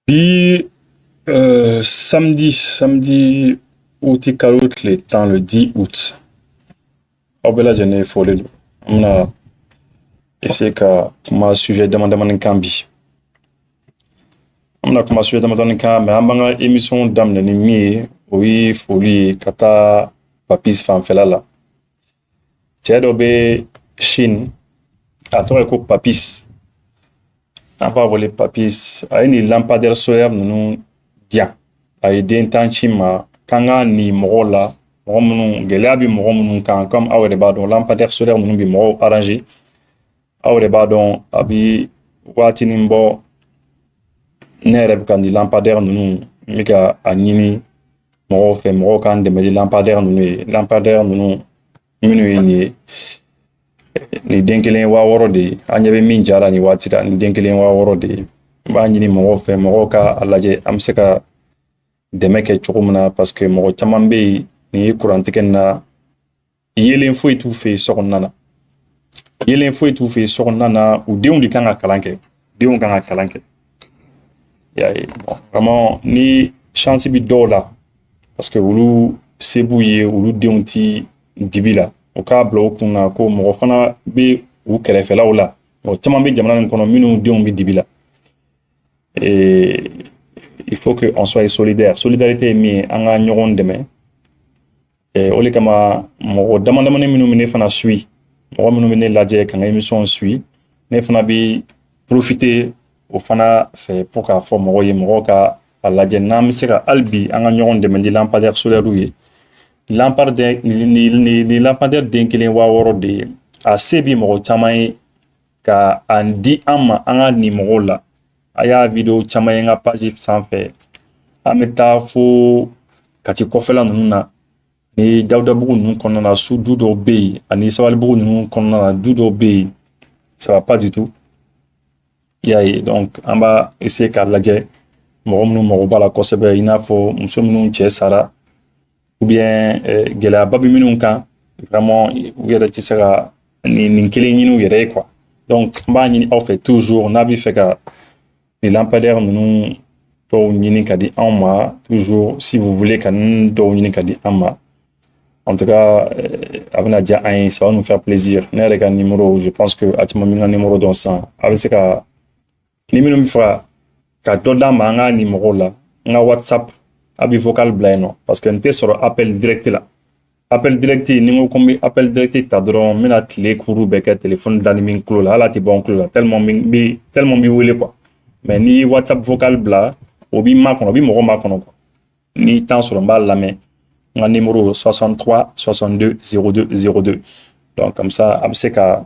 Puis, samedi août carotte le temps le 10 août. Au bela jene folé. On a essayé que ma sujet demande cambi. On a comme sujet demande cambi, mais on émission dame de mi oui folie kata papis fanfela là. Tiens d'obé Chine. À toi écoute papis. On va voler papis. A une lampadaire solaire nous bien. A aider un temps chima kanga ni mola. Mɔgɔ gɛlɛya bɛ mɔgɔ minnu kan comme aw yɛrɛ b'a dɔn lampadaire solaire minnu bɛ mɔgɔw arranger aw yɛrɛ b'a dɔn a bɛ waatinin bɔ ne yɛrɛ bɛ ka nin lampadaire ninnu n bɛ ka a ɲini mɔgɔw fɛ mɔgɔw k'an dɛmɛ ni lampadaire ninnu ye lampadaire ninnu minnu ye nin ye nin den kelen 6000 de ye an ɲɛ bɛ min jara nin waati la nin den kelen 6000 de ye n b'a ɲini mɔgɔw fɛ mɔgɔw ka a lajɛ an bɛ se ka dɛmɛ kɛ cogo min na parce que mɔgɔ caman bɛ yen ni kurantigɛ na yelen foyi t'u fɛ so kɔnɔna na yelen foyi t'u fɛ so kɔnɔna na u denw de kan ka kalan kɛ denw kan ka kalan kɛ y'a ye bon vraiment ni chance bi dɔw la parce que olu se b'u ye olu denw ti dibi la o k'a bila o kun na ko mɔgɔ fana bɛ u kɛrɛfɛlaw la mɔgɔ caman bɛ jamana nin kɔnɔ minnu denw bɛ dibi la et il faut que on soit solidaire solidarité ye min ye an ka ɲɔgɔn dɛmɛ o le kama mɔgɔ damadamani minnu bɛ ne fana suit mɔgɔ minnu bɛ ne lajɛ ka n ka émission suit ne fana bɛ profiter o fana fɛ pour k'a fɔ mɔgɔw ye mɔgɔw ka a lajɛ n'an bɛ se ka hali bi an ka ɲɔgɔn dɛmɛ ni lampadaire solaire ye ni lampadaire den kelen 6000 de ye a se bi mɔgɔ caman ye ka a di an ma an ka nin mɔgɔw la a y'a video caman ye n ka page sanfɛ an bɛ taa fo Kati kɔfɛla ninnu na ni Dawudabugu ninnu kɔnɔna na su du dɔw bɛ yen ani Sabalibugu ninnu kɔnɔna na du dɔw bɛ yen ça va pas du tout i y'a ye donc an b'a essayer k'a lajɛ mɔgɔ minnu mago b'a la kosɛbɛ i n'a fɔ muso minnu cɛ sara ou bien gɛlɛyaba bɛ minnu kan vraiment u yɛrɛ tɛ se ka nin kelen ɲini u yɛrɛ ye quoi donc n b'a ɲini aw fɛ toujours n'a bɛ fɛ ka nin lampadaire ninnu dɔw ɲini ka di anw ma toujours si vous voulez ka nin dɔw ɲini ka di an ma en tout cas a bɛna diya an ye ça va nous faire plaisir ne yɛrɛ ka numéro je pense que a caman bɛ n ka numéro dɔn sisan a bɛ se ka ni minnu bɛ fɛ ka dɔ d'an ma an ka nin mɔgɔw la n ka whatsapp a bɛ vocal bila yen nɔ parce que n tɛ sɔrɔ appel direct la appel direct ni n ko ko n bɛ appel direct ta dɔrɔn n bɛna tile kuru bɛɛ kɛ téléphone dani min tulo la hali a tɛ bɔ n tulo la tellement n bɛ wele quoi mais ni whatsapp vocal bila o b'i makɔnɔ o bɛ mɔgɔ makɔnɔ quoi ni temps sɔrɔ n b'a lamɛn n ka numéro 63 62 02 02 donc comme ça a bɛ se ka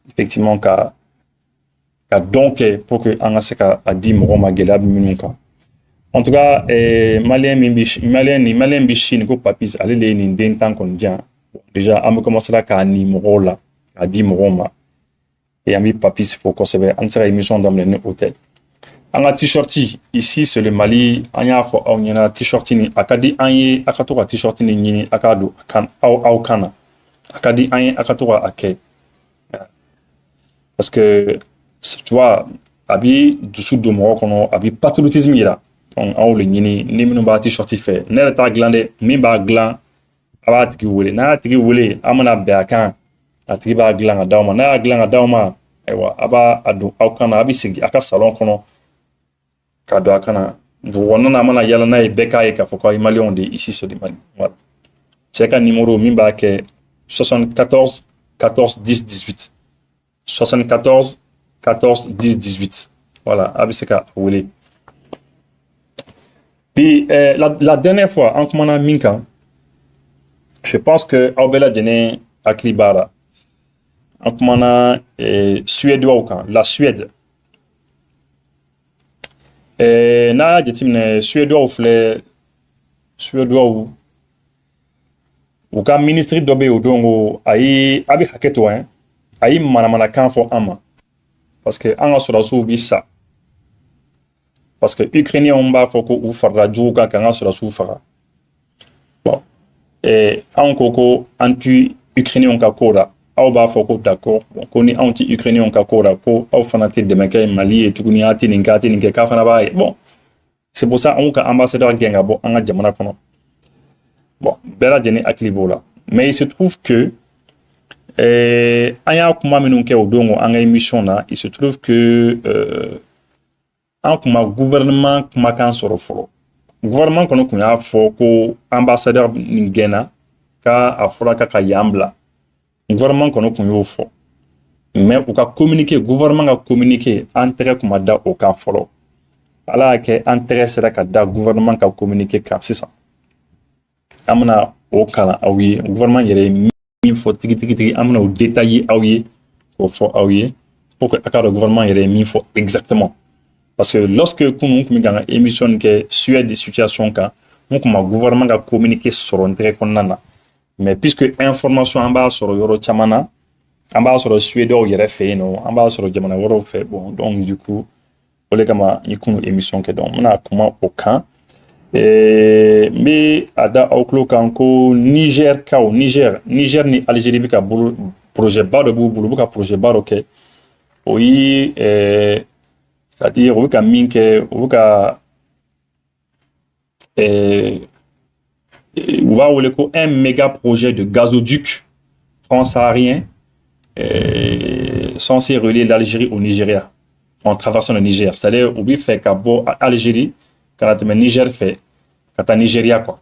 effectivement ka dɔn kɛ pour que an ka se ka a di mɔgɔw ma gɛlɛya bɛ minnu kan en tout cas malien bɛ Chine ko papis ale de ye nin den tan kɔni diyan déjà an bɛ commencer k'a ni mɔgɔw la k'a di mɔgɔw ma et an bɛ papis fo kosɛbɛ an tɛ se ka émission daminɛ ni o tɛ an ka t-shirt ici c'est le Mali an y'a fɔ aw ɲɛna t-shirt ni a ka di an ye a ka to ka t-shirt ni ɲini a k'a don aw kan na a ka di an ye a ka to ka a kɛ parce que tu vois a bɛ dusu don mɔgɔ kɔnɔ a bɛ patriotisme yira donc an y'o le ɲini ni minnu b'a t-shirt fɛ ne yɛrɛ t'a dilan dɛ min b'a dilan a b'a tigi wele n'a y'a tigi wele an bɛna bɛn a kan a tigi b'a dilan ka d'aw ma n'a y'a dilan ka d'aw ma ayiwa a b'a don aw kan na a bɛ sigi a ka salon kɔnɔ k'a don a kan na dugu kɔnɔna a mana yala n'a ye bɛɛ k'a ye k'a fɔ ko aw ye maliyɛnw de ici c'est du Mali voilà cɛ ka numéro min b'a kɛ 74 14 10 18 74 14 10 18 voilà a bɛ se ka wele puis la dernière fois en kumana min kan je pense que aw bɛɛ lajɛlen hakili b'a la an kumana suédois kan la Suède n'a y'a jateminɛ suédois filɛ suédois u ka ministre dɔ bɛ yen o don ko a bɛ hakɛ to a ye manamanakan fɔ an ma parce que an ka sɔrɔdasiw bi sa parce que ukrainiens b'a fɔ ko u farala jugu kan k'an ka sɔrɔdasiw faga bon anw ko ko an ti ukrainiens ka ko la aw b'a fɔ ko d'accord bon ko ni anw ti Ukrainien ka ko la ko aw fana tɛ dɛmɛ kɛ Mali ye tuguni a tɛ nin kɛ k'a fana b'a ye bon c'est pour ça anw ka ambassadeur gɛn ka bɔ an ka jamana kɔnɔ bon bɛɛ lajɛlen hakili b'o la mais il se trouve que an y'a kuma minnu kɛ o don an ka émission na il se trouve que an kuma gouvernement kumakan sɔrɔ fɔlɔ gouvernement kɔnɔ kun y'a fɔ ko ambassadeur nin gɛnna k'a fɔra ka yan bila gouvernement kɔnɔ kun y'o fɔ mais u ka communiqué gouvernement ka communiqué an tɛgɛ kuma da o kan fɔlɔ ala y'a kɛ an tɛgɛ sera ka da gouvernement ka communiqué kan sisan an bɛna o kalan aw ye gouvernement yɛrɛ ye min fɔ tigi an bɛna o détailler aw ye k'o fɔ aw ye pour que a ka dɔn gouvernement yɛrɛ ye min fɔ exactement parce que lorsque kunun kun bɛ ka émission kɛ Suède situation kan n kun ma gouvernement ka communiqué sɔrɔ n tɛgɛ kɔnɔna na mais puisque information an b'a sɔrɔ yɔrɔ caman na an b'a sɔrɔ Suédois yɛrɛ fɛ yen nɔ an b'a sɔrɔ jamana wɛrɛw fɛ bon donc du coup o de kama n kun émission kɛ donc n bɛna kuma o kan n bɛ a da aw tulo kan ko Niger kaw Niger ni Algérie bɛ ka projet ba dɔ b'u bolo u bɛ ka projet ba dɔ kɛ o ye c'est-à-dire u bɛ ka min kɛ u bɛ ka u b'a wele ko un méga projet de gazoduc transsaharien censé relier l'Algérie au Nigeria en traversant le Niger. C'est-à-dire u bɛ fɛ ka bɔ Algérie ka na tɛmɛ Niger fɛ ka taa Nigeria quoi.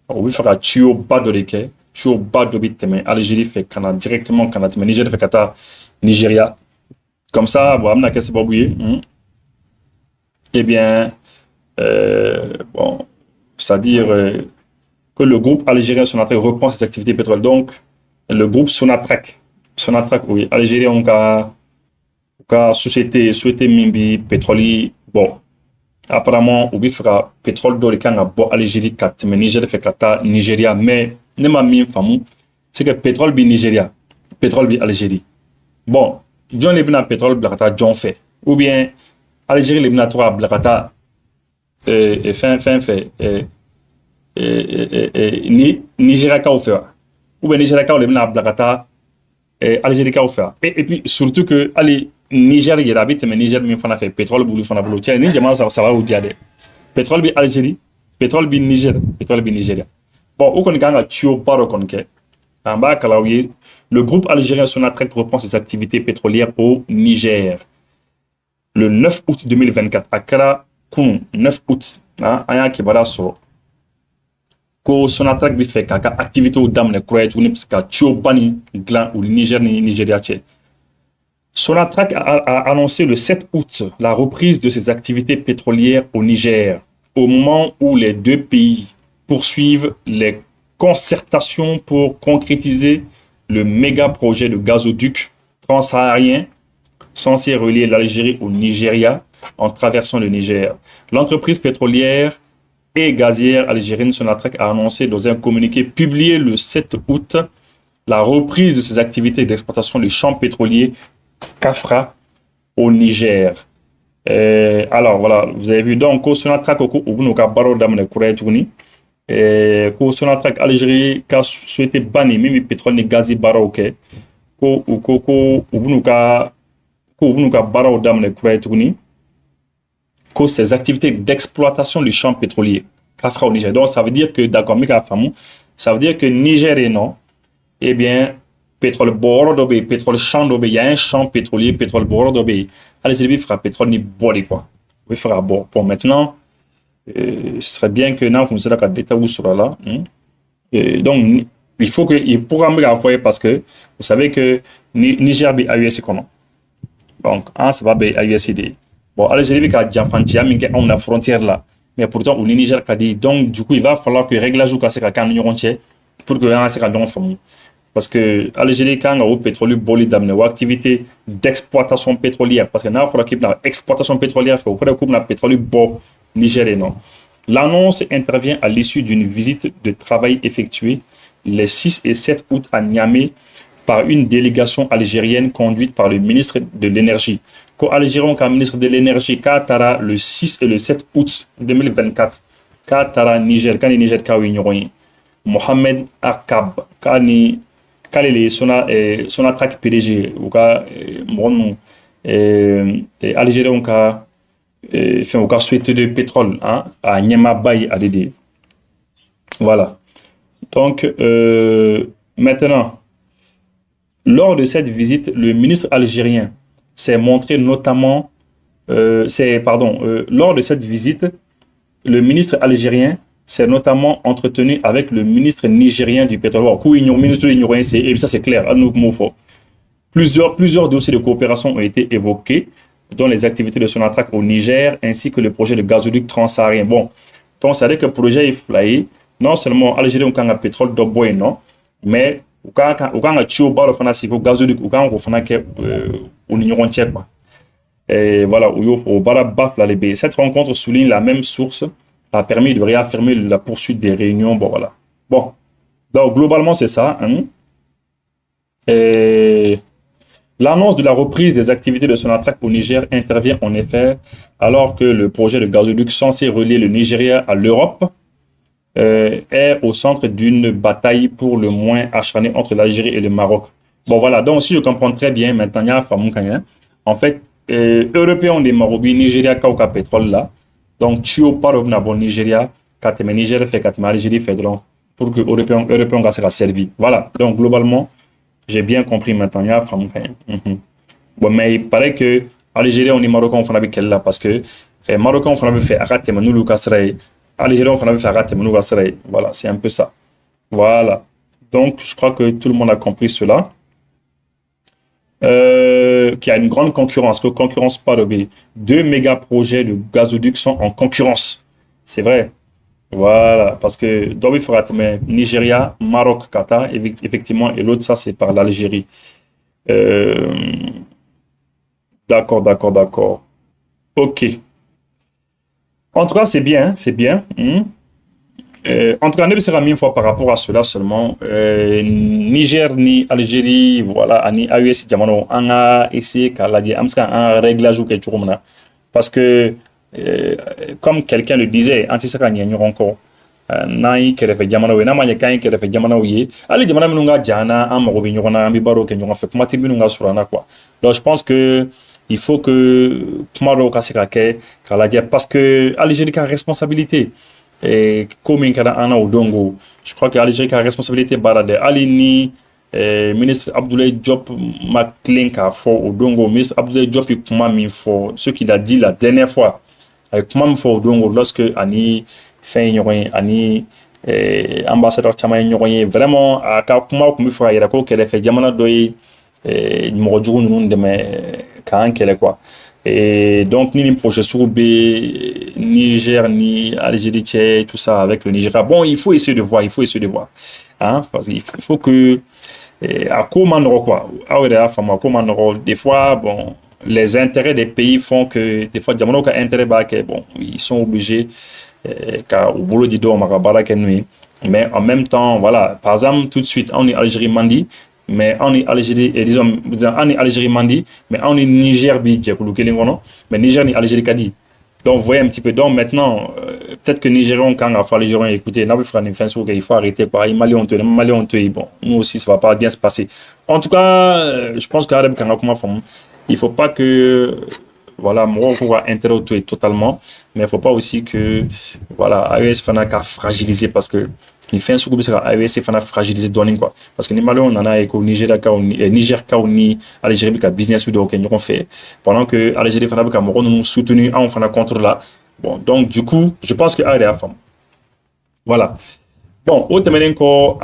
U bɛ fɛ ka tuyau ba dɔ de kɛ tuyau ba dɔ bɛ tɛmɛ Algérie fɛ ka na directement ka na tɛmɛ Niger fɛ ka taa Nigeria. Comme ça bon an bɛna kɛ sababu ye eh bien bon c'est-à-dire que le groupe algérien Sonatrach reprend ses activités pétrolières. Donc, le groupe Sonatrach, oui, Algérie, on a société Mimbi, pétrolier, bon, apparemment, on fera pétrole dans le camp à Algérie, mais Niger fait kata Nigeria, mais ne m'a mis fameux, c'est que pétrole bi Nigeria, pétrole bi Algérie. Bon, John Lebna pétrole blakata John fait, ou bien Algérie Lebna trois blakata et fin fait. Ni Nigeria ka fait ou bien Nigeria ka le bina blakata Algérie ka fait et puis surtout que ali Niger il habite mais Niger min fana fait pétrole bulu fana bulu tiens ni jama ça va ou diade pétrole bi Algérie pétrole bi Niger pétrole bi Nigeria bon ou kon kanga tio baro kon ke en bas kalawi le groupe algérien Sonatrach reprend ses activités pétrolières au Niger le 9 août 2024 à Kara kun 9 août aya kibara so ko Sonatrach bi fɛ k'a ka activité daminɛ kura ye tuguni ka tuyau bani dilan u Niger ni Nigeria cɛ. Sonatrach a annoncé le 7 août la reprise de ses activités pétrolières au Niger, au moment où les deux pays poursuivent les concertations pour concrétiser le méga projet de gazoduc transsaharien censé relier l'Algérie au Nigeria en traversant le Niger. L'entreprise pétrolière et gazière algérienne Sonatrach a annoncé dans un communiqué publié le 7 août la reprise de ses activités d'exploitation des champs pétroliers Kafra au Niger. Alors voilà, vous avez vu donc Sonatrach au baro damne kuretuni Sonatrach Algérie a souhaité bannir même pétrole et gaz baro ke ko ubunuka baro damne kuretuni que ses activités d'exploitation du champ pétrolier Kafra au Niger. Donc ça veut dire que d'accord, ça veut dire que Niger et non, eh bien pétrole borodobé, pétrole champ d'obé, il y a un champ pétrolier, pétrole borodobé. Algérie fera pétrole ni boli quoi. Oui fera bon. Pour maintenant, ce serait bien que nous comme ça la d'état où sera là. Donc il faut que il pourra me envoyer parce que vous savez que Niger bi AUS comment. Donc ça va bi AUSD. Bon, Algérie a Jafantia, mais on a frontière là. Mais pourtant, au Niger, dit donc, du coup, il va falloir que réglage ou casse la pour que on s'est donc famille. Parce que Algérie, quand on a pétrole, boli d'amener ou activité d'exploitation pétrolière, parce que n'a pas qu'il exploitation pétrolière, qu'on pourrait couper la pétrole bon Niger non. L'annonce intervient à l'issue d'une visite de travail effectuée les 6 et 7 août à Niamey par une délégation algérienne conduite par le ministre de l'Énergie. Ko Algérien comme ministre de l'énergie Katara le 6 et le 7 août 2024 Katara Niger kani Niger ka wi Mohamed Akab kani k'ale le ye Sonatrach PDG u ka mɔgɔ minnu Algériens ka fɛn u ka société de pétrole a ɲɛmaaba ye ale de ye. Voilà. Donc maintenant, lors de cette visite, le ministre algérien s'est montré notamment lors de cette visite, le ministre algérien s'est notamment entretenu avec le ministre nigérien du pétrole. Et ça c'est clair. Plusieurs dossiers de coopération ont été évoqués, dont les activités de Sonatrach au Niger, ainsi que le projet de gazoduc transsaharien. Bon, donc ça veut dire que le projet est flyé. Non seulement Algérie a un pétrole de bois, non, mais il y a un gazoduc au Nigeron tchèque. Et voilà, cette rencontre souligne la même source, a permis de réaffirmer la poursuite des réunions. Bon, voilà. Bon, donc globalement, c'est ça. Hein. L'annonce de la reprise des activités de Sonatrach au Niger intervient en effet alors que le projet de gazoduc censé relier le Nigeria à l'Europe est au centre d'une bataille pour le moins acharnée entre l'Algérie et le Maroc. Bon, voilà. Donc, si je comprends très bien, maintenant, en fait, Européens ont des Marocains, Nigeria, Kauka pétrole là. Donc, tu as pas de Nigeria, quand Niger fait, quand Algérie fait, pour que Européens sera servi. Voilà. Donc, globalement, j'ai bien compris maintenant. Bon, mais il paraît que Algérie, on est Marocains, on fait avec elle là, parce que Marocains, on fait fait Agathe Manou Kasraï. Algérie, on fait fait Agathe Manou Kasraï. Voilà, c'est un peu ça. Voilà. Donc, je crois que tout le monde a compris cela. Qu'il y a une grande concurrence, que concurrence pas de 2 méga projets de gazoduc sont en concurrence. C'est vrai. Voilà, parce que Dobi Foratme, Nigeria, Maroc, Qatar, effectivement, et l'autre, ça, c'est par l'Algérie. D'accord. Ok. En tout cas, c'est bien, c'est bien. En tout cas, ne sera mille fois par rapport à cela seulement. Niger ni Algérie, voilà, ni AES Diamano, on a essayé qu'à la dire, un réglage ou quelque chose. Parce que, comme quelqu'un le disait, anti-saka n'y a encore. Naï qui fait Diamano, n'a pas quelqu'un qui fait Diamano, allez, Diamano, nous Diana, un Morobi, nous a mis Baro, qui nous a fait Kumati, nous a surana quoi. Donc, je pense que il faut que Kumaro Kasekake, parce que Algérie a responsabilité. Et comme Ana Odongo, je crois que l'Algérie a responsabilité barade Alini, ministre Abdoulaye Diop Maklenka for Odongo, ministre Abdoulaye Diop Kumami for ce qu'il a dit la dernière fois avec Kumam for Odongo lorsque Ani fait Ani ambassadeur Chamaï vraiment à Kakuma Kumifa Yerako qu'elle fait Diamana Doy Morojoun nous de mes quand qu'elle est quoi. Et donc, ni les projets sur B, Niger, ni Algérie, tout ça avec le Nigeria. Bon, il faut essayer de voir, Hein? Parce qu'il faut que, à comment quoi, des fois, bon, les intérêts des pays font que, des fois, Diamano a intérêt, bon, ils sont obligés, car au boulot d'Ido, mais en même temps, voilà, par exemple, tout de suite, on est Algérie Mandi. Mais on est Algérie, disons, on est Algérie Mandi, mais on est Niger, mais Niger ni Algérie Kadi. Donc, vous voyez un petit peu. Donc, maintenant, peut-être que Nigériens, quand il faut les Nigériens écouter, il faut arrêter, quoi. Bon, nous aussi, ça ne va pas bien se passer. En tout cas, je pense qu'il ne faut pas que, voilà, moi, on va interroger totalement, mais il ne faut pas aussi que, voilà, AES Fanaka fragiliser parce que il fait un soukou à AES Fanaka fragiliser donning quoi. Parce que les Maliens, on en a au Niger, Niger, ni Algérie, qui a business vidéo qu'on fait. Pendant que Algérie Fanaka, nous soutenu, on fait contre là. Bon, donc, du coup, je pense que AES voilà. Bon, au Temelenko,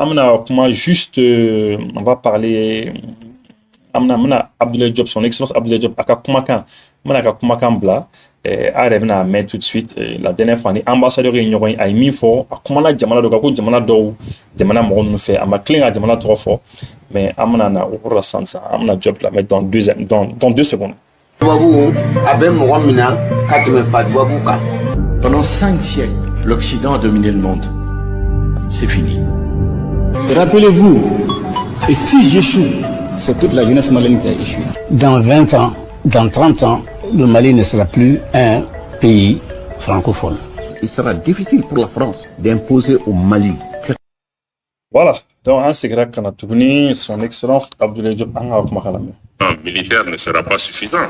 juste, on va parler. Amna Abdoulaye Diop, son excellence Abdoulaye Diop, aka kumakan, manaka kumakan bla, arevna met tout de suite, la dernière fois, ni ambassadeur réunion a mis fort, a kumana jamana doka ko jamana do, jamana mo nous fait, ama clé à jamana trop fort, mais amna na oura sansa, amna Diop la mettre dans 2 secondes. Pendant 5 siècles, l'Occident a dominé le monde. C'est fini. Rappelez-vous, et si j'échoue, c'est toute la jeunesse malienne qui a échoué. Dans 20 ans, dans 30 ans, le Mali ne sera plus un pays francophone. Il sera difficile pour la France d'imposer au Mali Voilà. Donc, un secret qu'on a tourné, son excellence Abdoulaye Diop militaire ne sera pas suffisant,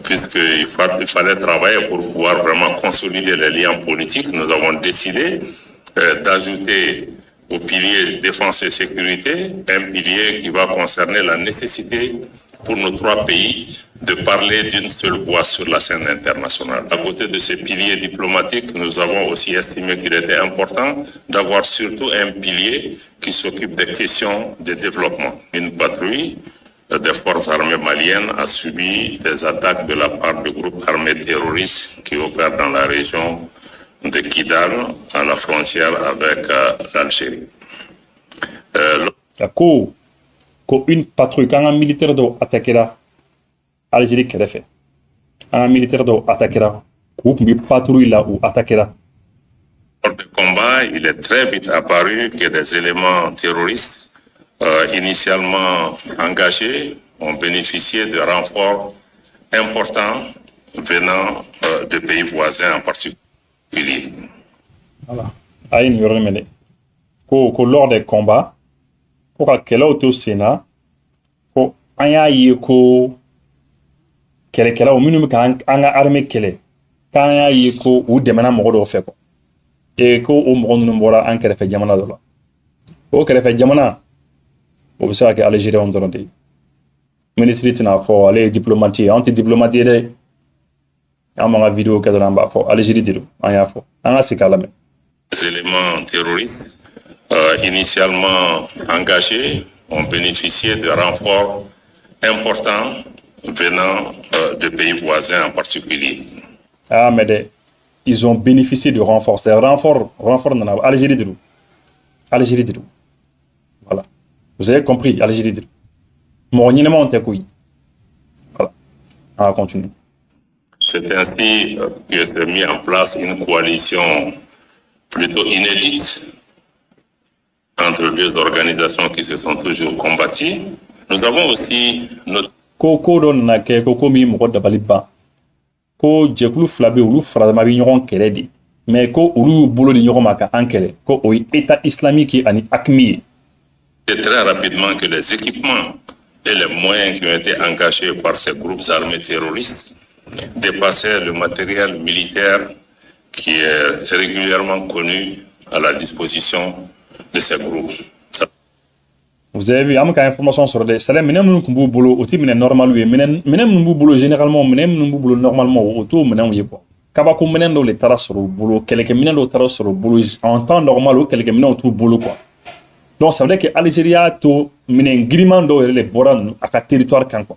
puisqu'il fallait travailler pour pouvoir vraiment consolider les liens politiques. Nous avons décidé d'ajouter au pilier défense et sécurité un pilier qui va concerner la nécessité pour nos trois pays de parler d'une seule voix sur la scène internationale. À côté de ces piliers diplomatiques, nous avons aussi estimé qu'il était important d'avoir surtout un pilier qui s'occupe des questions de développement. Une patrouille des forces armées maliennes a subi des attaques de la part de groupes armés terroristes qui opèrent dans la région de Kidal, à la frontière avec l'Algérie. Une patrouille, quand un militaire doit attaquer l'Algérie, qu'elle fait. Un militaire doit attaquer une patrouille là ou attaquer là. Lors du combat, il est très vite apparu que des éléments terroristes initialement engagés ont bénéficié de renforts importants venant de pays voisins en particulier. Voilà. Lors des combats, pour que l'auto Sénat, pour un yako, qu'elle est au minimum qu'un armée qu'elle est, quand un yako ou des menaces moraux fait quoi. Et qu'au monde nous voilà un qu'elle fait diamana de là. Au qu'elle fait diamana, au ça que l'Algérie on donne des ministres n'a pas aller diplomatie, anti-diplomatie de, à mon vidéo qu'elle donne bas pour l'Algérie de l'eau, un yafo, un assez calme. Les éléments terroristes initialement engagés ont bénéficié de renforts importants venant de pays voisins en particulier. Ah, mais ils ont bénéficié de renforts. C'est renfort dans l'Algérie de l'eau. Algérie de l'eau. Voilà. Vous avez compris, Algérie de l'eau. Mon niveau en couille. Voilà. On va continuer. C'est ainsi que s'est mis en place une coalition plutôt inédite entre deux organisations qui se sont toujours combattues. Nous avons aussi notre... Koko don na ke koko mi mo da baliba. Ko jekulu flabe ulu frama bi ñoron kele di. Mais ko ulu bolo di ñoron maka ankele. Ko oy état islamique ani akmi. C'est très rapidement que les équipements et les moyens qui ont été engagés par ces groupes armés terroristes dépassaient le matériel militaire qui est régulièrement connu à la disposition de ces groupes. Vous avez vu, il y a une information sur les salaires. Maintenant, nous avons boulot au type normal. Maintenant, nous boulot généralement. Maintenant, nous boulot normalement au tout. Maintenant, il y a pas. Kabako maintenant dans les taras sur le boulot. Quelques minutes dans les taras sur le boulot. En temps normal, ou quelques minutes autour du boulot quoi. Donc, ça veut dire que l'Algérie a tout mené griment dans les borans à territoire quand quoi.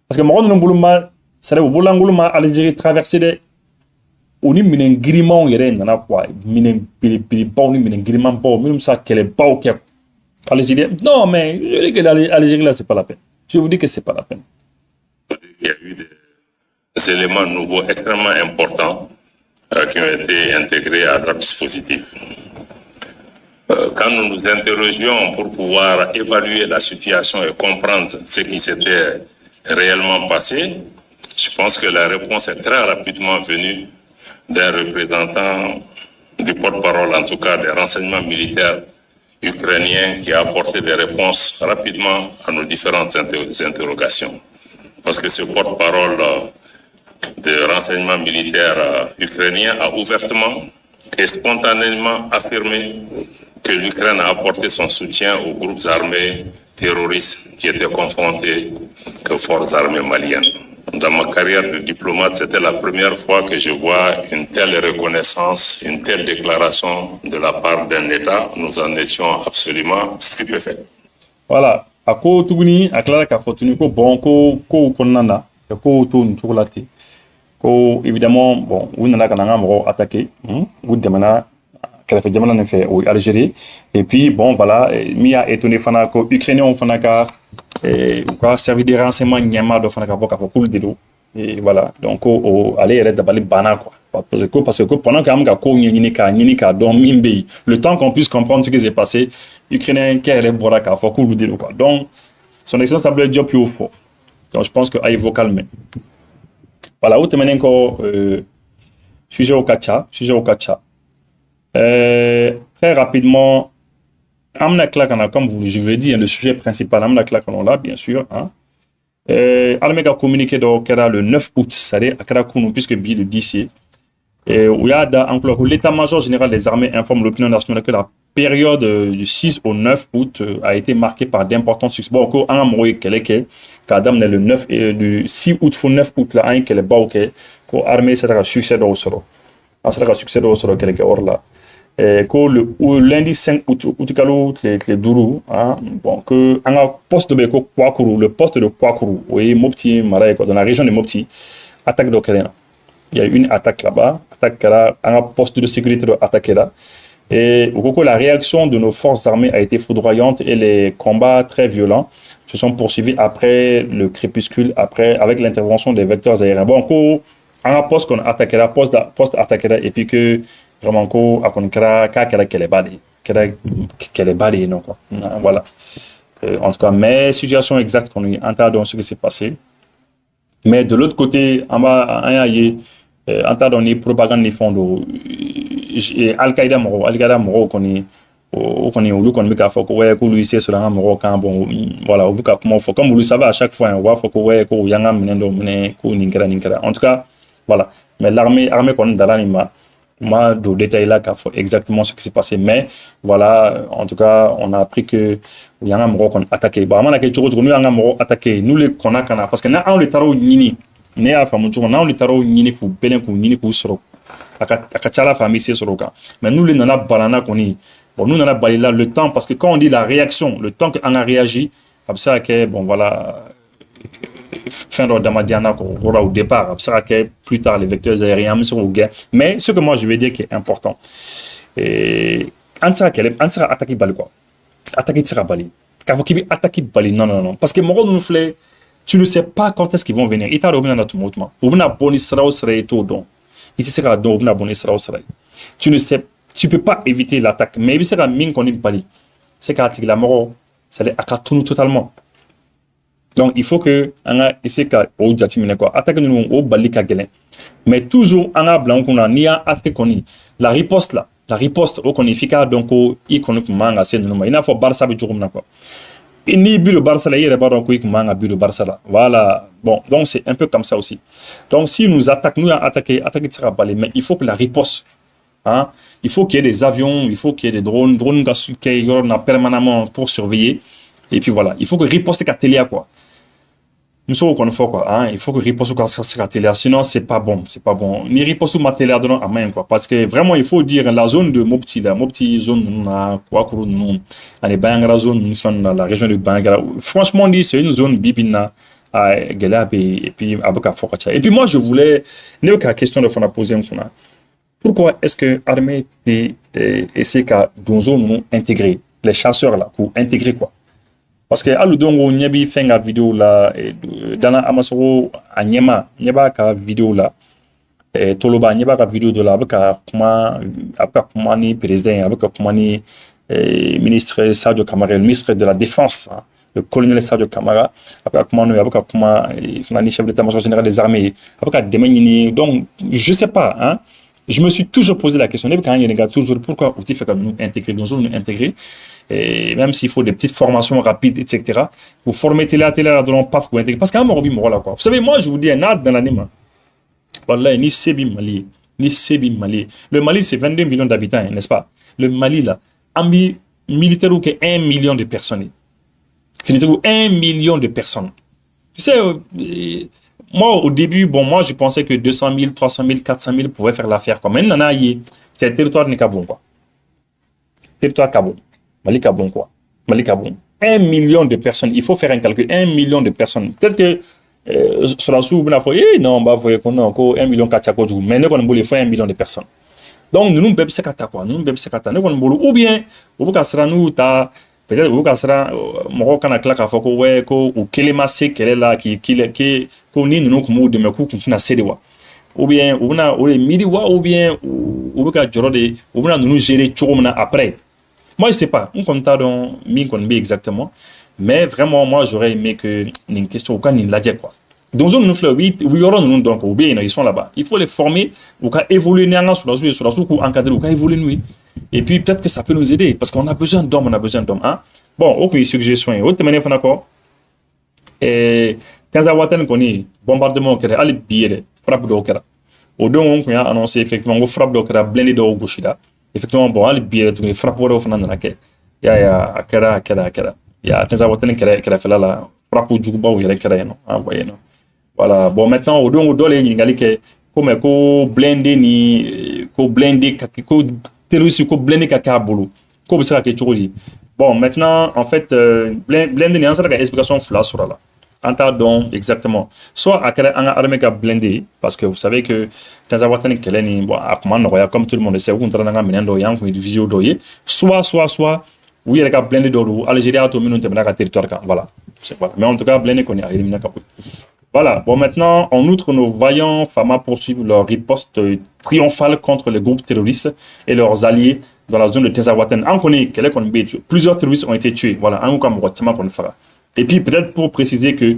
Parce que moi, nous boulot mal. Ça veut dire au boulot mal l'Algérie traverser des. On y mené griment il y a rien quoi. Mené pili pas on y mené griment pas. Même ça qu'elle est pas au cap. Algérie. Non, mais je dis que l'Algérie, là, c'est pas la peine. Je vous dis que c'est pas la peine. Il y a eu des éléments nouveaux extrêmement importants qui ont été intégrés à notre dispositif. Quand nous nous interrogions pour pouvoir évaluer la situation et comprendre ce qui s'était réellement passé, je pense que la réponse est très rapidement venue d'un représentant du porte-parole, en tout cas des renseignements militaires ukrainien qui a apporté des réponses rapidement à nos différentes interrogations. Parce que ce porte-parole de renseignement militaire ukrainien a ouvertement et spontanément affirmé que l'Ukraine a apporté son soutien aux groupes armés terroristes qui étaient confrontés aux forces armées maliennes. Dans ma carrière de diplomate, c'était la première fois que je vois une telle reconnaissance, une telle déclaration de la part d'un État. Nous en étions absolument stupéfaits. Voilà. A ko tuguni a clara k'a fɔ tuguni ko bon ko kɔnɔna na ko to nin cogo la ten ko évidemment bon u nana ka na an ka mɔgɔw attaquer u dɛmɛna kɛrɛfɛ jamana nin fɛ o Algérie et puis bon voilà min y'a étonné fana ko ukrainiens fana ka ou ka service de renseignement ɲɛma dɔ fana ka bɔ k'a fɔ k'olu de don et voilà donc ale yɛrɛ dabali banna quoi parce que pendant qu'an bɛ ka kow ɲɛɲini k'a dɔn min bɛ yen le temps qu'on puisse comprendre ce qui s'est passé ukrainien kɛ yɛrɛ bɔra k'a fɔ k'olu de don quoi donc son excellence Abdoulaye Diop y'o fɔ donc je pense que a ye vocal mɛn voilà o tɛmɛnen kɔ sujet ka ca très rapidement amna klakana comme je vous l'ai dit, le sujet principal amna klakana là bien sûr hein. Armée a communiqué donc le 9 août, c'est-à-dire à Karakoun, puisque bi le 10 où il y a encore l'état-major général des armées informe l'opinion nationale que la période du 6 au 9 août a été marquée par d'importants succès. Bon, on a mouru le 9 et du 6 août au 9 août là, que le bauke, que l'armée sera succès au solo. Sera succès au solo quelque or là. Que le lundi 5 août, les Dourou, bon, que un poste de Kwakuru, le poste de Kwakuru, oui, Mopti, Maraï, dans la région de Mopti, attaque d'Okéréna. Il y a eu une attaque là-bas, un poste de sécurité attaqué là. Et au cours la réaction de nos forces armées a été foudroyante et les combats très violents se sont poursuivis après le crépuscule, avec l'intervention des vecteurs aériens. Bon, un poste qu'on attaqué là, poste attaqué là, et puis que vraiment qu'elle est balayée, non quoi. Voilà. En tout cas, mais situation exacte qu'on entend ce qui s'est passé. Mais de l'autre côté, en bas, entend les propagandes des fonds Al-Qaïda moro qu'on est voilà, comme vous le savez à chaque fois, en tout cas, voilà. Mais l'armée qu'on a moi, de détails là, exactement ce qui s'est passé. Mais voilà, en tout cas, on a appris que il y a un Moro qu'on a attaqué. Bah, on a attaqué. Nous les qu'on a parce que là, on les taro nini. Né à femme, on les taro nini pour belen pour nini pour soro. Akachala famille c'est soroka. Mais nous les nana balana qu'on y. Bon, nous nana balila le temps parce que quand on dit la réaction, le temps qu'on a réagi, comme ça que bon voilà. Fin de Damadiana au départ, plus tard les vecteurs aériens sont au guerre. Mais ce que moi je vais dire qui est important, on sera attaqué Bali quoi. Attaquer Bali. Attaquer Bali, non. Parce que Moro nous fait, tu ne sais pas quand est-ce qu'ils vont venir. Ils t'arrivent dans tout mouvement. Ou bien bon Israël serait tout don. Ici c'est là donc bon Israël serait. Tu ne sais, tu peux pas éviter l'attaque. Mais il c'est la mine qu'on est Bali. C'est qu'attaquer la Moro, ça les accatune totalement. Donc, il faut que on a essayé attaquer nous au balika gelen. Mais toujours, on a blanc qu'on a ni à attaquer la riposte là, la riposte au qu'on efficace donc au iconique manga c'est nous. Il n'a faut Barça bijourum na quoi. Et ni but le Barça là, il y a d'abord un manga but le Barça là. Voilà. Bon, donc c'est un peu comme ça aussi. Donc, si nous attaquons, nous attaquer sera balé, mais il faut que la riposte, hein, il faut qu'il y ait des avions, il faut qu'il y ait des drones qui y permanemment pour surveiller. Et puis voilà, il faut que riposte qu'à quoi. Nous sommes qu'on fait quoi, hein? Il faut que riposte sur la télé, sinon c'est pas bon. Ni riposte sur ma télé à main quoi, parce que vraiment il faut dire la zone de Mopti là, Mopti zone na quoi que nous, on est Bangara zone, nous sommes dans la région de Bangara. Franchement dit c'est une zone bibina à Gelab et puis à Boka Fokacha. Et puis moi je voulais, n'est pas question de faire poser un coup. Pourquoi est-ce que l'armée essaie qu'à dans zone nous intégrer les chasseurs là pour intégrer quoi? Parce que alu dongo nyebi fenga vidéo là dana amasoro anyema nyeba ka vidéo là toloba nyeba ka vidéo de là abaka kuma ni président abaka kuma ni ministre Sadio Camara, le ministre de la défense hein, le colonel Sadio Camara abaka kuma ni chef d'état-major général des armées abaka demenini. Donc je sais pas hein, je me suis toujours posé la question toujours pourquoi outil fait comme nous intégrer dans zone nous intégrer. Et même s'il faut des petites formations rapides, etc. Vous formez télé là, dans pas pour intégrer. Parce qu'à un moment, là, quoi. Vous savez, moi, je vous dis un ad dans l'année. Voilà, ni Sébi Mali. Le Mali, c'est 22 millions d'habitants, n'est-ce pas? Le Mali, là, ambi militaire ou que 1 million de personnes. Militaire ou 1 million de personnes. Tu sais, moi, au début, bon, moi, je pensais que 200 000, 300 000, 400 000 pouvaient faire l'affaire. Comme maintenant, c'est un territoire de Kabon, quoi. Territoire Kabon. Mali Kabon, quoi. Mali Kabon. 1 million de personnes. Il faut faire un calcul. 1 million de personnes. Peut-être que sur la sous, non, bah, vous voyez qu'on a encore 1 million de mais nous, on faut 1 million de personnes. Donc, nous, bébé, c'est quoi. Nous, bébé, c'est ou bien, ou peut-être, ou sera, mon canard claque à Foko, ou Kelemase, qu'elle est là, qui ni nous, comme de me couper, qu'on a cédé. Ou bien, ou midi, ou bien, ou bien, nous gérer tout après. Moi, je sais pas, on compte dans Minkonbe exactement, mais vraiment, moi, j'aurais aimé que une question au cas ni la quoi. Donc, nous faisons oui, nous donc ou bien ils sont là-bas. Il faut les former, ou cas évoluer sur la sous, ou encadrer, ou cas évoluer oui. Et puis peut-être que ça peut nous aider parce qu'on a besoin d'hommes, on a besoin d'hommes. Hein? Bon, ok, suggestion. Autre manière, on a quoi? Et quand on a bombardement, on a les frappe d'Okera. Au don, on a annoncé effectivement, on frappe d'Okera, blindé d'Ogushida. Effectivement, bon, les billets, les frappes d'Okera, il y a Kera. Il y a quand on a fait la frappe d'Oguba ou il y a Kera, non? Ah, voyez, non? Voilà, bon, maintenant, au don, il y a comme ko blindé ni ko blindé ko terroriste ko blindé kaka bolo ko bisa ka chori bon maintenant en fait blindé ni ansara ka explication fla sur là anta donc exactement soit akala anga armée ka blindé parce que vous savez que dans un watani keleni bon akuma no ya comme tout le monde sait on trana nga menendo yang ko vidéo doye soit oui elle ka blindé do Algérie a to minu te ka territoire ka voilà c'est voilà mais en tout cas blindé ko ni a éliminé ka. Voilà, bon maintenant, en outre, nos vaillants FAMA poursuivent leur riposte triomphale contre les groupes terroristes et leurs alliés dans la zone de Tezawaten. On connaît plusieurs terroristes ont été tués. Voilà, et puis peut-être pour préciser que,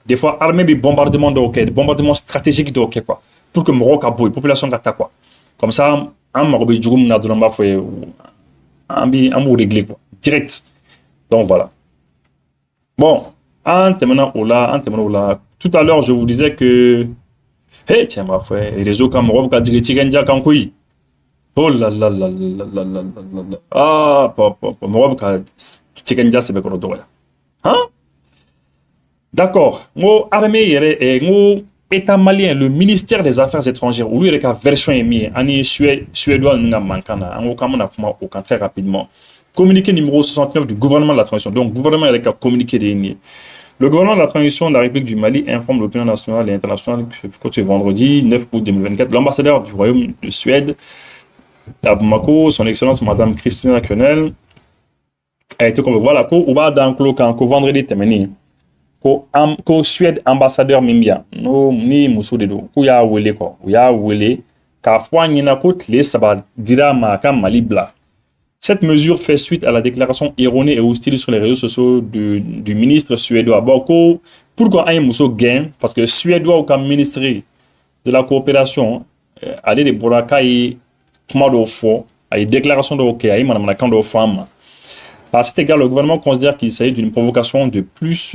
des fois, armée des bombardements des bombardements stratégiques de hockey, quoi, pour que la population attaque, quoi. Comme ça, on régler, quoi, direct. Donc voilà. Bon. Tout à l'heure, je vous disais que hey, tiens, ma frère, les réseaux comme Rob Kadjigenja Kankoui. Oh là là là là là là là. Ah, Rob Kadjigenja, c'est bien qu'on doit. Hein? D'accord. Mon armée et mon État malien, le ministère des Affaires étrangères, où lui, il y a une version émise, en suédois, nous avons manqué, très rapidement. Communiqué numéro 69 du gouvernement de la transition. Donc, le gouvernement a communiqué des lignes. Le gouvernement de la transition de la République du Mali informe l'opinion nationale et internationale que ce vendredi 9 août 2024, l'ambassadeur du Royaume de Suède à Bamako, son excellence Madame Christina Quenel, a été convoquée. Voilà, ko uba dans le vendredi terminé, ko Suède ambassadeur Mimbia, no ni muso de do, ko ya wele ko, ya wele ka fwa nyina ko les sabat dira ma ka Mali bla. Cette mesure fait suite à la déclaration erronée et hostile sur les réseaux sociaux du ministre suédois. Bon, pourquoi un mousso gain? Parce que suédois au ministre de la coopération a des borakaï comment de faux, a une déclaration de OK, a une madame de femme. À cet égard, le gouvernement considère qu'il s'agit d'une provocation de plus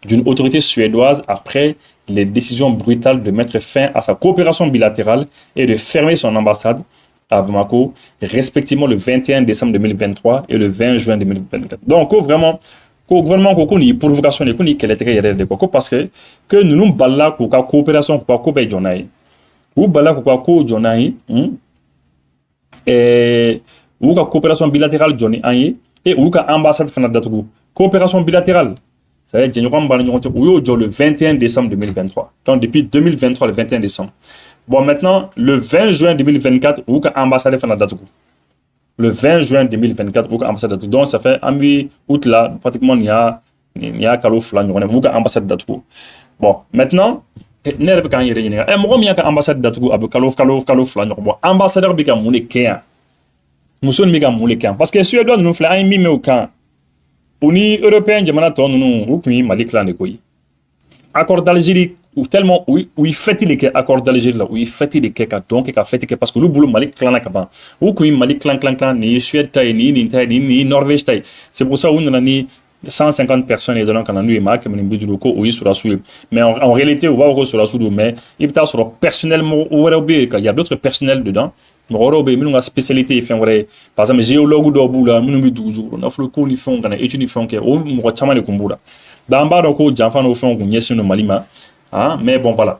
d'une autorité suédoise après les décisions brutales de mettre fin à sa coopération bilatérale et de fermer son ambassade à Bamako, respectivement le 21 décembre 2023 et le 20 juin 2024. Donc, vraiment, le gouvernement a une provocation parce que nous nous battons pour la coopération pour la coopération. Nous battons pour la coopération et la coopération bilatérale et la ambassade de coopération bilatérale. Ça veut dire que le 21 décembre 2023. Donc, depuis 2023, le 21 décembre. Bon, maintenant, le 20 juin 2024, où est l'ambassade de Fanadatou. Le 20 juin 2024, où est l'ambassade de Donc, ça fait un août là, pratiquement, il y a Kaloufla, où est l'ambassade de Bon, maintenant, il y a l'ambassade de Kaloufla, ambassadeur Bika Moulekea. Mousson Bika Moulekea. Parce que Suédois nous fait un mime au camp. Uni européen, Jamanaton, nous, ou Malik Lanekoi. Accord d'Algérie. Ou tellement où il fait les accords d'Algérie là où il fait les cas donc il a fait que parce que le boulot Mali clan là kaban ou que Mali clan ni Suède ni Norvège c'est pour ça on a ni 150 personnes et donc on a eu marque mais du locaux oui sur la souille mais en réalité on va voir sur la souille mais il peut sur personnellement il y a d'autres personnels dedans mais nous a spécialité fait vrai par exemple géologue do bula nous mi du jour on a le cours ils font dans études ils font que on mo chama le kumbura dans bas donc janfa no font qu'on no malima. Ah, mais bon, voilà.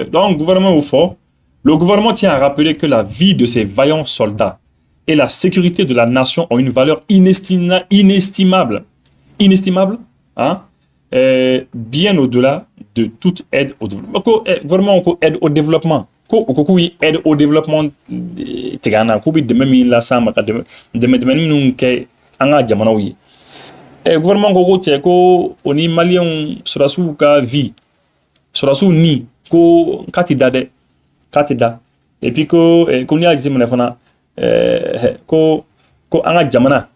Donc, gouvernement au fort. Le gouvernement tient à rappeler que la vie de ces vaillants soldats et la sécurité de la nation ont une valeur inestimable. Inestimable, hein? Bien au-delà de toute aide au développement. Vraiment, aide au développement. Aide au développement. Le gouvernement Gogo Tcheko, on est malien sur la souka vie, sur la sou ni, ko katida. Et puis qu'on y a dit ko anga jamana,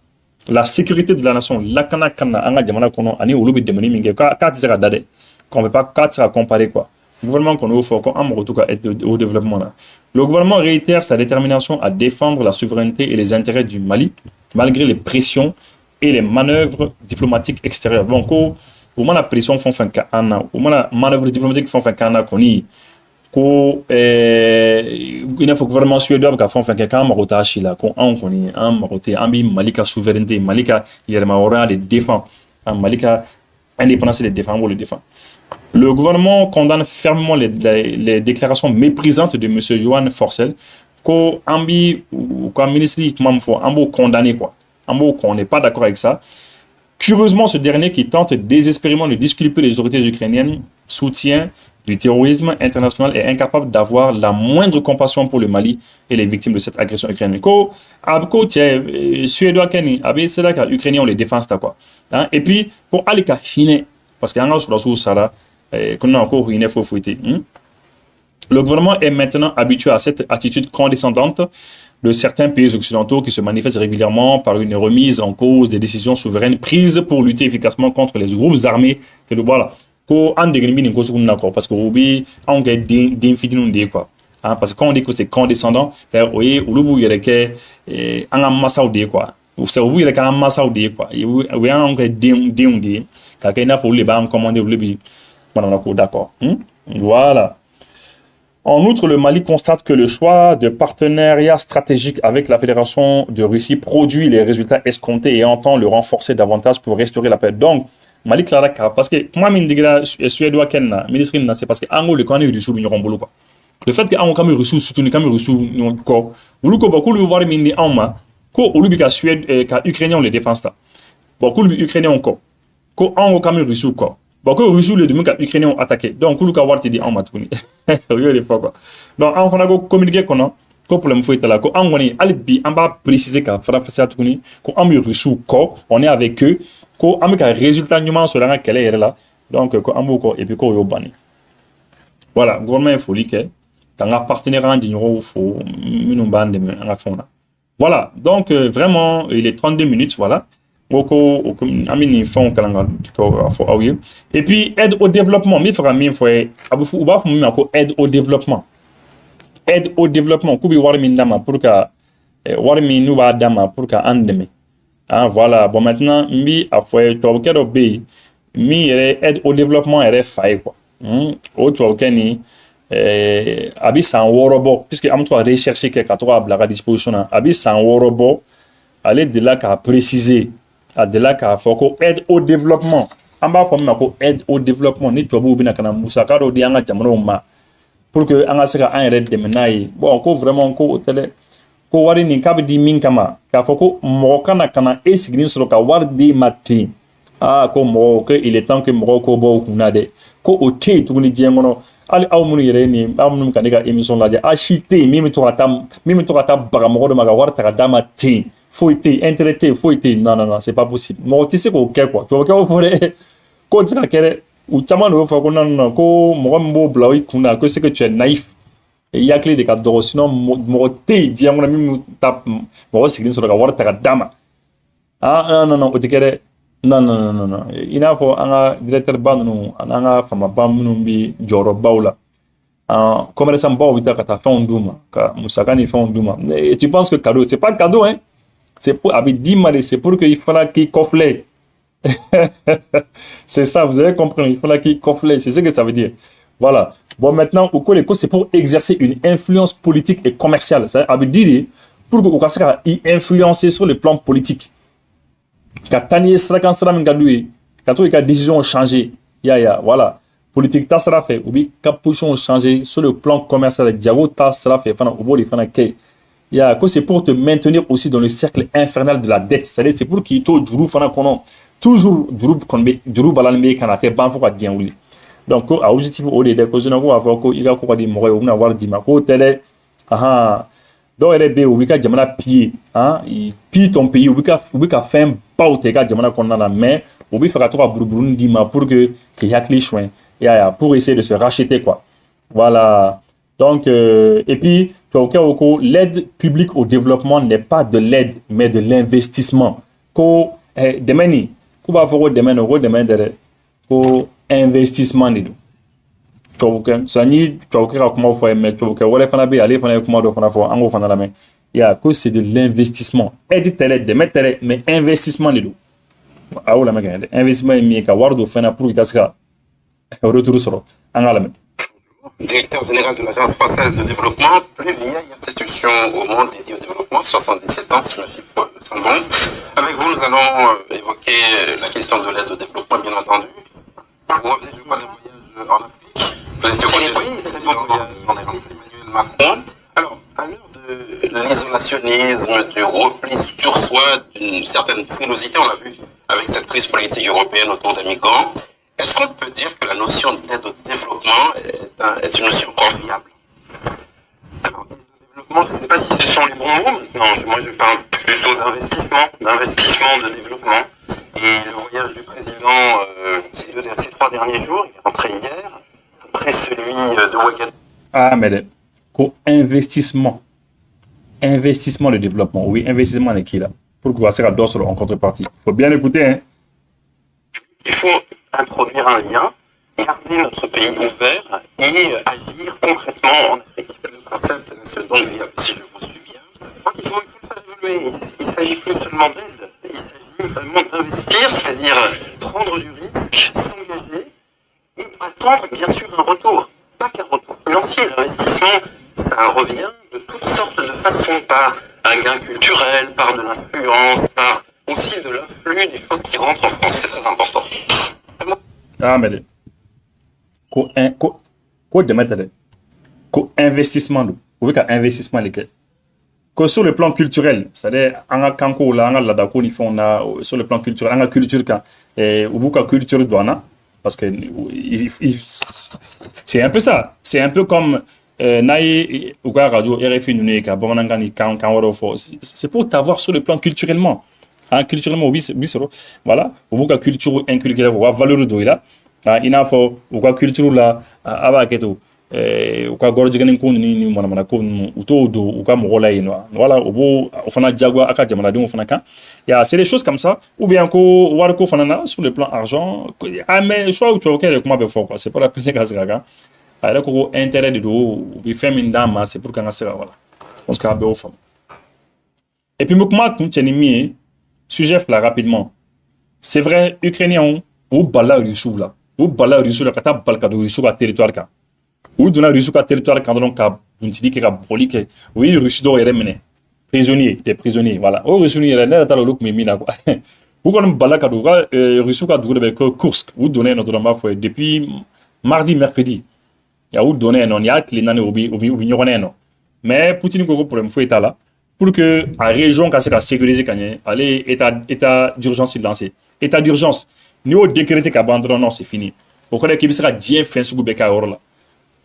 la sécurité de la nation, la kana anga jamana kono ani ulubi demoni minge ka katisa dade, qu'on peut pas katisa comparer quoi. gouvernement qu'on a fort en tout cas aide au développement là. Le gouvernement réitère sa détermination à défendre la souveraineté et les intérêts du Mali malgré les pressions et les manœuvres diplomatiques extérieures. Donc au moment la pression font fin qu'un au moment la manœuvre diplomatique font fin qu'un qu'on y ko il faut gouvernement suédois qui font fin qu'un marota chila qu'on connaît un maroté ambi Malika souveraineté Malika yerma ora les défend en Malika indépendance les défend ou les défend. Le gouvernement condamne fermement les déclarations méprisantes de M. Johan Forcel, qu'au ambi ou qu'un ministre ambo condamné quoi. Ambo qu'on n'est pas d'accord avec ça. Curieusement, ce dernier qui tente désespérément de disculper les autorités ukrainiennes soutient du terrorisme international est incapable d'avoir la moindre compassion pour le Mali et les victimes de cette agression ukrainienne. Ko abko tie suédois keni abe c'est là que ukrainien on les défense quoi. Hein? Et puis ko alika hine parce qu'il y a un sur la source là qu'on a encore hine faut fouetter. Le gouvernement est maintenant habitué à cette attitude condescendante de certains pays occidentaux qui se manifestent régulièrement par une remise en cause des décisions souveraines prises pour lutter efficacement contre les groupes armés. Voilà. Parce que Ruby a d'infidèles quoi. Parce que quand on dit que c'est condescendant, c'est-à-dire oui, ou il y a que un massa ou quoi. Ou c'est oui il y a un massa ou quoi. Oui on a d'infidèles. Quelqu'un a pour les banques commander ou les d'accord. Voilà. En outre, le Mali constate que le choix de partenariat stratégique avec la Fédération de Russie produit les résultats escomptés et entend le renforcer davantage pour restaurer la paix. Donc, Mali Clara, parce que moi, je suis suédois, ministre, c'est parce que Ango le connaît du sous quoi. Le fait que Ango comme Russie surtout comme Russie quoi, ou le beaucoup le voir mindi Anma, ko ou le bika Suède ka Ukrainien les défense là. Beaucoup le Ukrainien encore. Ko Ango comme Russie quoi. Beaucoup de Russes les demi Ukrainiens ont attaqué. Donc ku ka warti di Anma tuni. Yo les quoi. Donc on a communiqué qu'on ko problème faut être là ko Ango ni albi on va préciser ka français tuni ko Ango Russie quoi, on est avec eux. Ko amika résultat nyuma sur la kele yere là donc ko amoko et puis ko yo bani voilà gouvernement folie que quand un partenaire en digno faut minum bande en fond là voilà donc vraiment il est 32 minutes voilà ko amini fond kalanga ko fo awi et puis aide au développement mi fera mi foi abufu uba fu mi ko aide au développement kubi war min dama pour que war mi nu ba dama pour que andeme. Ah, voilà, bon maintenant, mi a fait tout le pays, mi aide au développement RFI quoi. Autre keni abi sans worobo puisque am toi rechercher quelque chose à la disposition abi sans worobo aller de là qu'à préciser à de là qu'à faut ko aide au développement. En bas comme ko aide au développement ni to bu bina kana musaka do di anga jamano ma pour que anga seka en red de menai bon ko vraiment ko tele ko wari ni kabi di min kama ka foko mo kana e sigrin soro ka war di mati ko mo que il est temps que mo ko bo kunade ko o te to ni jengono ali aw munu yere ni aw munu kan ga émission la ja chité mimi to kata baga mo do maga war ta dama te faut te intérêté faut te non c'est pas possible mo ti se ko ke quoi to ko fore ko tsaka kere u chama no fa ko non ko mo mbo blawi kuna que c'est que tu es naïf. Il y a clé de cadre sinon moté diamona mi tap mo sigin so daga warta dama non otikere non ina ko anga directeur banu anga fama bamnu bi joro bawla commerçant baw bita kata fonduma ka musakani fonduma et tu penses que cadeau c'est pas cadeau hein c'est pour avec 10 mal c'est pour que il fallait qu'il coffle c'est ça vous avez compris il fallait qu'il coffle c'est ce que ça veut dire. Voilà. Bon, maintenant, c'est pour exercer une influence politique et commerciale. Ça veut dire pour que vous puissiez influencer sur le plan politique. Quand Tani sera quand sera mingadoué, quand il y a décision changée, voilà. Politique ta sera fait, ou bien position changée sur le plan commercial. Diavo ta sera fait, fana ou boli fana kay. C'est pour te maintenir aussi dans le cercle infernal de la dette. C'est pour qu'il te djourou fana kono toujours djourou balanbe kanate banfo ka dianwili. Donc a objectif au de cause na ko afo ko ila ko di mo yo na war di ma ko tele do ele be ubika jamana pied pi ton pays ubika fin paute ka jamana ko na mais ubi fera to burburun di ma pour que yakli chouin pour essayer de se racheter quoi. Voilà. Donc et puis l'aide publique au développement n'est pas de l'aide mais de l'investissement. Ko demani ko ba fo demani ko demani ko investissement ni tubabu sa ni tubabu ka kuma fɔ mais tubabu wɛrɛ fana bɛ ale fana ye kuma dɔ fana fɔ an k'o fana lamɛn ya ko c'est de l'investissement aide tɛrɛ dɛmɛ tɛrɛ mais investissement de don a y'o lamɛn kɛ investissement ye min ye ka wari don fɛn na pour que i ka se ka retour sɔrɔ an k'a lamɛn. Directeur général de l'Agence française de développement, plus vieille institution au monde dédiée au développement, 77 ans si mes chiffres sont bons. Avec vous, nous allons évoquer la question de l'aide au développement, bien entendu. Vous revenez du voyage en Afrique. Vous étiez au voyage en Emmanuel Macron. Alors, à l'heure de l'isolationnisme, du repli sur soi, d'une certaine frilosité, on l'a vu avec cette crise politique européenne autour des migrants, est-ce qu'on peut dire que la notion d'aide au développement est une notion encore viable? Alors, développement, je ne sais pas si ce sont les bons mots maintenant. Moi, je parle plutôt d'investissement, de développement. Et le voyage du président ces 3 derniers jours, il est rentré hier, après celui de Ouagadougou. Ah, mais investissement de développement. Oui, investissement de qui là? Pour que ça soit en contrepartie. Il faut bien écouter, hein. Il faut introduire un lien, garder notre pays ouvert et agir concrètement en Afrique. Le concept reste donc viable, si je vous suis bien. Donc il faut le faire évoluer. Il ne s'agit plus seulement d'aide, il s'agit vraiment d'investir, c'est-à-dire prendre du risque, s'engager et attendre bien sûr un retour. Pas qu'un retour financier, l'investissement, ça revient de toutes sortes de façons, par un gain culturel, par de l'influence, par aussi de l'influx des choses qui rentrent en France, c'est très important. Ah, mais quoi de mettre investissement ou investissement que sur le plan culturel, c'est-à-dire en kanko la en la dako ni font sur le plan culturel, en culture quand ou beaucoup culture douana parce que c'est un peu ça, c'est un peu comme naïe ou quoi radio RFI nous ka bonangani kan c'est pour t'avoir sur le plan culturellement. Culturellement voilà ou ka culture inculquer ou valeur do ila ina fo ou ka culture la aba keto ou ka gorje ganin ko ni mana ko uto do ou ka mo la ino voilà ou fana jagwa aka jamana dum fana kan ya c'est des choses comme ça ou bien ko war ko fana sur le plan argent mais soit tu OK comment be fort quoi c'est pas la peine que ça ga alors ko intérêt de do bi femin dama c'est pour que ça voilà on se cabe au fond et puis comment continue mi sujet là rapidement. C'est vrai, Ukrainiens ou bala Russou là. Ou bala Russou là, kata balka do Russou à territoire ka. Ou dona Russou à territoire quand on ka bunti ka brolique. Oui, Russou do yere mené. Prisonniers, des prisonniers, voilà. Oh Russou yere là ta lok mi mina quoi. Ou kon bala ka do Russou ka do be Kursk. Ou donner notre map depuis mardi mercredi. Ya ou donner non ya clinane obi nyone non. Mais Poutine ko problème faut état là. Pour que la région qui a sécurisé allez état d'urgence lancé état d'urgence ni au décrété qu'abandon non c'est fini au connaît qu'il sera bien fin sous beka or là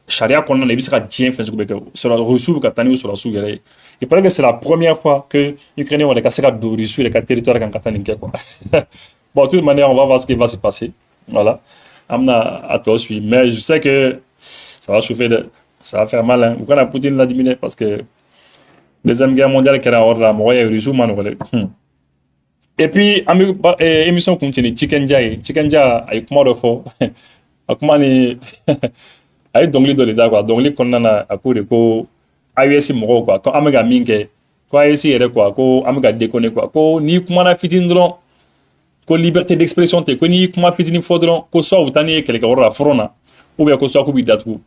charia qu'on a sera bien fin sous beka sur la ressource katani sur la sous il paraît que c'est la première fois que Ukrainiens ont des casseroles de Russie les territoires quand katani quoi bon de toute manière on va voir ce qui va se passer voilà amna à toi suis mais je sais que ça va chauffer ça va faire mal hein. Ou quand la Poutine l'a diminué parce que deuxième guerre mondiale qui est hors la mort et Russie et puis émission continue Chicken Jai avec moi de faux comment ni avec donc les deux quoi donc les qu'on a à coup de ko IUS moro quoi quand amiga minge quoi ici et quoi ko amiga déconner quoi ko ni comment na fitindron ko liberté d'expression te ko ni comment fitini fodron ko soit utani quelque hors la frona ou bien ko soit ko bidatu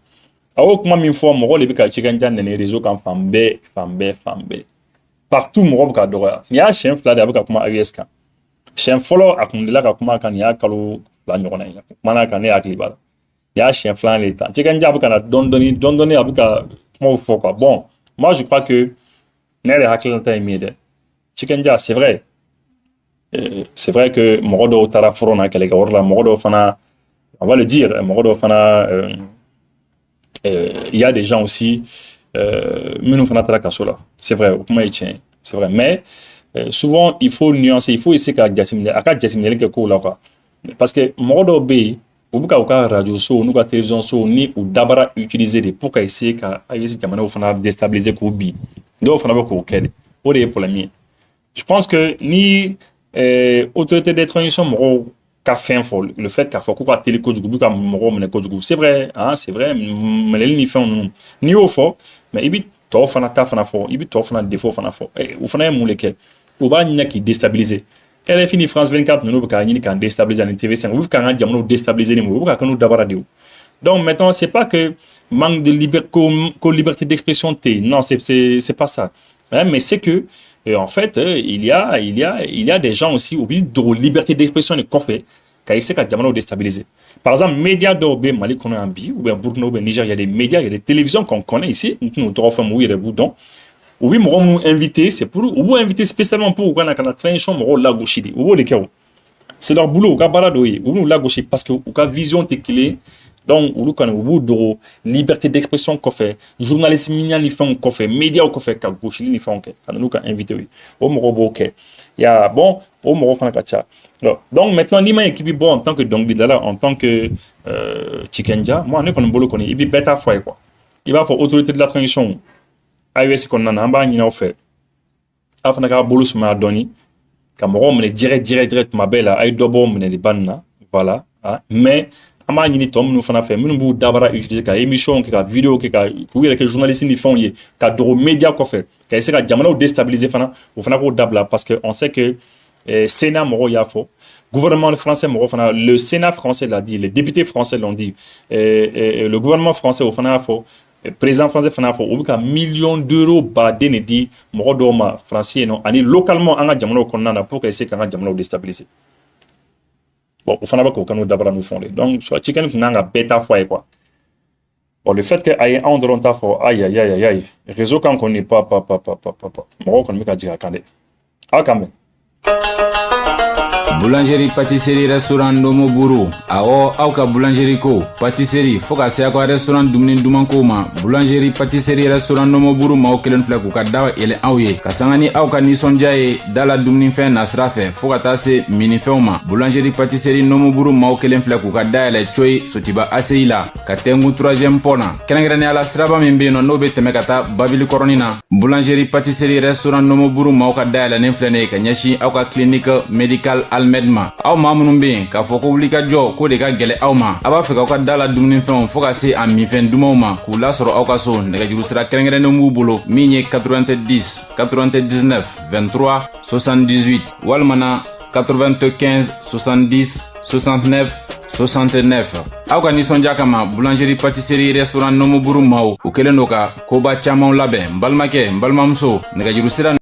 awo kuma min fɔ mɔgɔ de bɛ ka Chicken Jai nɛnɛ réseau kan fan bɛɛ partout mɔgɔ bɛ ka dɔgɔya nin y'a siɲɛ 2 de a bɛ ka kuma AES kan siɲɛ fɔlɔ a kun delila ka kuma kan nin y'a kalo 2 ɲɔgɔnna ye a kumana kan ne hakili b'a la nin y'a siɲɛ 2 de ta Chicken Jai a bɛ ka na dɔɔni a bɛ ka kumaw fɔ quoi bon moi je crois que ne yɛrɛ hakilinata ye min ye dɛ Chicken Jai c'est vrai que mɔgɔ dɔw taara front na kɛlɛkɛyɔrɔ la mɔgɔ dɔw fana on va le dire mɔgɔ dɔw fana il y a des gens aussi nous fana tara kaso la c'est vrai comment il tient c'est vrai mais souvent il faut nuancer il faut essayer ka jateminɛ a ka jateminɛli kɛ kow la quoi parce que mɔgɔ dɔw bɛ yen u bɛ ka u ka radio so n'u ka télévision so ni u dabara utiliser de pour ka essayer ka jamanaw fana déstabiliser k'u bin dɔw fana bɛ k'o kɛ de o de ye problème ye je pense que ni autorité de transition mɔgɔw qu'a fait le fait qu'a fait quoi télé ko jugu ka mo mene ko jugu c'est vrai hein c'est vrai mais ni fait ni au fort mais ibi to fana ta fana fort ibi to fana défaut fana fort et ou fana mo lequel ou ba nya qui déstabiliser elle est fini France 24 nous ka ni kan déstabiliser en TV5 ou ka nga jamno déstabiliser ni mo ka nous dabara diou donc maintenant c'est pas que manque de liberté d'expression non c'est pas ça hein, mais c'est que en fait il y a des gens aussi oublié de liberté d'expression et qu'on fait quand il sait qu'à diamant déstabiliser par exemple médias d'Obé Mali qu'on a en bi ou bien Burkina ou bien Niger il y a des médias il y a des télévisions qu'on connaît ici nous trois femmes où il y a des boutons oui nous inviter c'est pour ou inviter spécialement pour qu'on a quand transition mon la gauche ou les cas c'est leur boulot ka balado ou la gauche parce que ou ka vision te clé donc ou quand ou do liberté d'expression qu'on fait journalisme ni font qu'on fait médias qu'on fait ka gauche ni font que quand nous ka inviter oui au mo OK il y a bon au mo fana ka donc maintenant ni ma équipe bon en tant que donc là en tant que Chikenja moi on est qu'on bolo connaît il beta foi quoi il va faire autorité de la transition AES qu'on en a ba ni na fait afana ka bolo suma doni Cameroun me direct ma belle ay dobo me les banna voilà mais ama ni tom nous fana fait nous bu dabara utiliser ka émission ka vidéo ka pour que journalistes ni font y ka do média ko fait ka essayer ka jamana déstabiliser fana ou fana ko dabla parce que on sait que Sénat moro ya fo gouvernement français moro fana le Sénat français l'a dit les députés français l'ont dit le gouvernement français au fana fo président français fana fo ou ka millions d'euros ba dene di moro do ma français non ani localement anga jamana ko nana pour que essayer ka jamana déstabiliser bon au fana ba ko kanu dabara nous fondé donc soit chicken nanga beta foi quoi bon le fait que aille en dronta fo aïe réseau quand on n'est pas moro ko mi ka diga kande quand même Boulangerie, pâtisserie, restaurant Nomo Buru. Awo, auka boulangerie ko, pâtisserie, foka se akwa restaurant dumni dumanko ma. Boulangerie, pâtisserie, restaurant Nomo Buru ma okelen flek ka dawa ele auye. Kasangani auka nisonjaye dala dumni fe nasrafe, foka tase mini fe ma. Boulangerie, pâtisserie, Nomo Buru ma okelen flek ka dawa ele choy sotiba aseila. Katengu 3e pona. Kenengrene ala sraba mimbeno nobe temekata babili koronina. Boulangerie, pâtisserie, restaurant Nomo Buru ma oka dawa ele neflene kanyashi auka clinique médical Medma aw ma munun be ka fɔ ko wuli ka jɔ ko de ka gɛlɛ aw ma a b'a fɛ k'aw ka da la dumuni fɛnw fo ka se a minfɛn dumanw ma k'u lasɔrɔ aw ka so nɛgɛjuru sira kɛrɛnkɛrɛnnen b'u bolo min ye 90 99 23 78 walima 95 70 69 69 aw ka nisɔndiya kama boulangerie pâtisserie restaurant Nomo Buru maaw u kelen do ka koba camanw labɛn n balimakɛ n balimamuso nɛgɛjuru sira